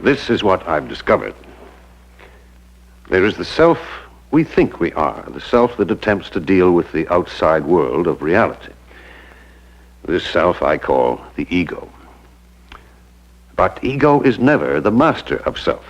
This is what I've discovered. There is the self we think we are, the self that attempts to deal with the outside world of reality. This self I call the ego. But ego is never the master of self.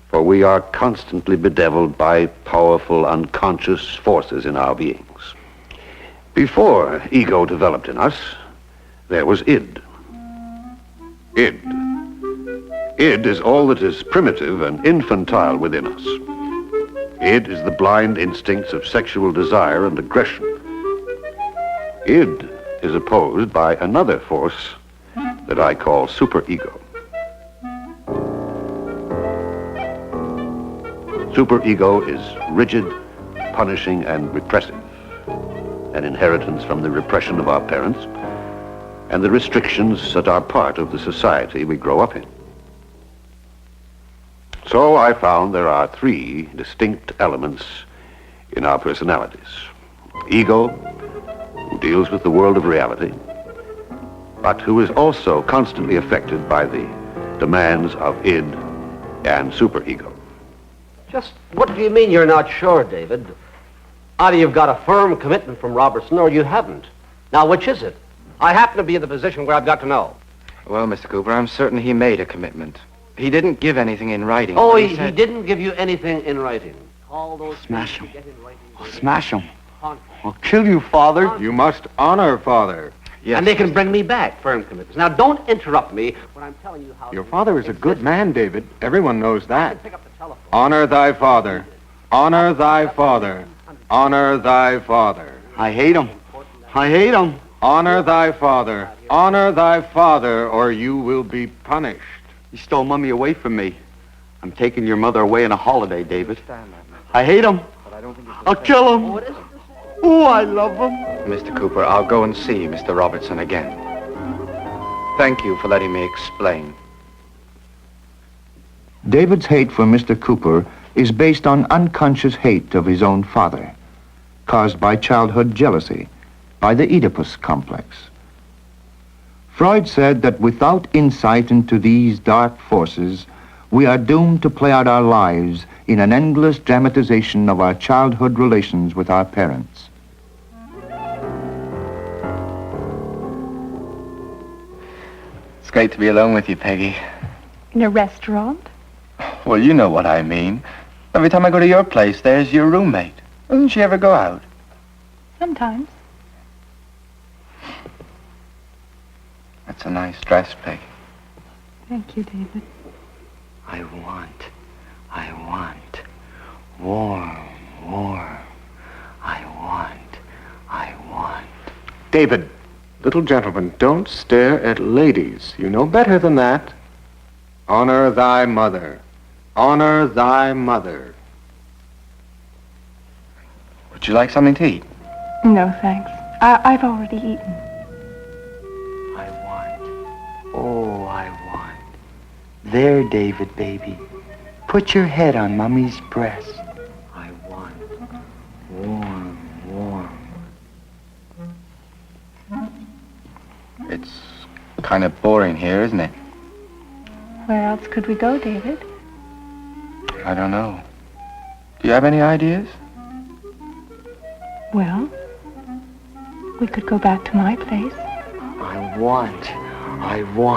For we are constantly bedeviled by powerful unconscious forces in our beings. Before ego developed in us, there was id. Id. Id is all that is primitive and infantile within us. Id is the blind instincts of sexual desire and aggression. Id is opposed by another force that I call superego. Superego is rigid, punishing, and repressive, an inheritance from the repression of our parents and the restrictions that are part of the society we grow up in. So I found there are three distinct elements in our personalities. Ego, who deals with the world of reality, but who is also constantly affected by the demands of id and superego. Just what do you mean you're not sure, David? Either you've got a firm commitment from Robertson or you haven't. Now, which is it? I happen to be in the position where I've got to know. Well, Mr. Cooper, I'm certain he made a commitment. He didn't give anything in writing. Oh, he didn't give you anything in writing. All those Smash him. things you get in writing. I'll smash him. I'll kill you, Father. You must honor Father. Yes. And they can bring me back firm commitments. Now, don't interrupt me when I'm telling you how... Your father is a good man, David. Everyone knows that. Pick up the telephone. Honor thy father. Honor thy father. Honor thy father. I hate him. I hate him. Honor thy father. Honor thy father, or you will be punished. He stole Mummy away from me. I'm taking your mother away on a holiday, David. I hate him. I'll kill him. What is it? Oh, I love him. Mr. Cooper, I'll go and see Mr. Robertson again. Thank you for letting me explain. David's hate for Mr. Cooper is based on unconscious hate of his own father, caused by childhood jealousy, by the Oedipus complex. Freud said that without insight into these dark forces, we are doomed to play out our lives in an endless dramatization of our childhood relations with our parents. It's great to be alone with you, Peggy. In a restaurant? Well, you know what I mean. Every time I go to your place, there's your roommate. Doesn't she ever go out? Sometimes. That's a nice dress, Peggy. Thank you, David. I want warm. I want. David, little gentleman, don't stare at ladies. You know better than that. Honor thy mother. Honor thy mother. Would you like something to eat? No, thanks. I've already eaten. I want. There, David, baby. Put your head on Mummy's breast. I want warm. It's kind of boring here, isn't it? Where else could we go, David? I don't know. Do you have any ideas? Well, we could go back to my place. I want warm. I want.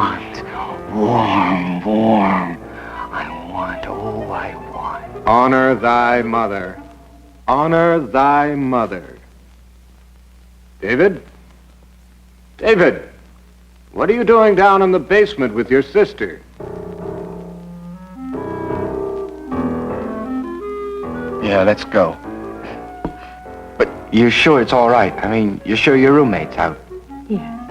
Honor thy mother. Honor thy mother. David? David, what are you doing down in the basement with your sister? Yeah, let's go. But you're sure it's all right? I mean, you're sure your roommate's out? Yes.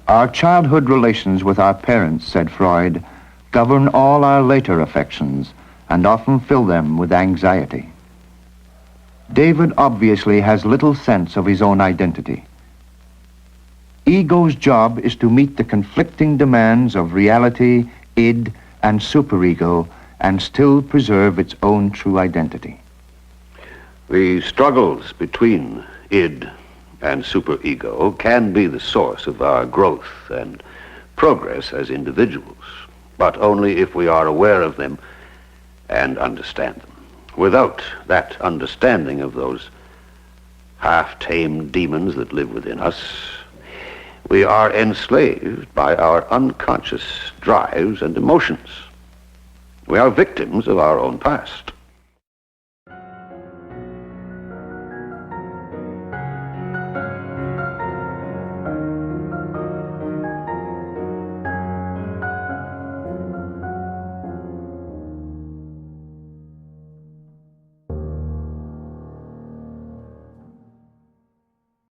Our childhood relations with our parents, said Freud, govern all our later affections and often fill them with anxiety. David obviously has little sense of his own identity. Ego's job is to meet the conflicting demands of reality, id, and superego, and still preserve its own true identity. The struggles between id and superego can be the source of our growth and progress as individuals, but only if we are aware of them and understand them. Without that understanding of those half-tamed demons that live within us, we are enslaved by our unconscious drives and emotions. We are victims of our own past.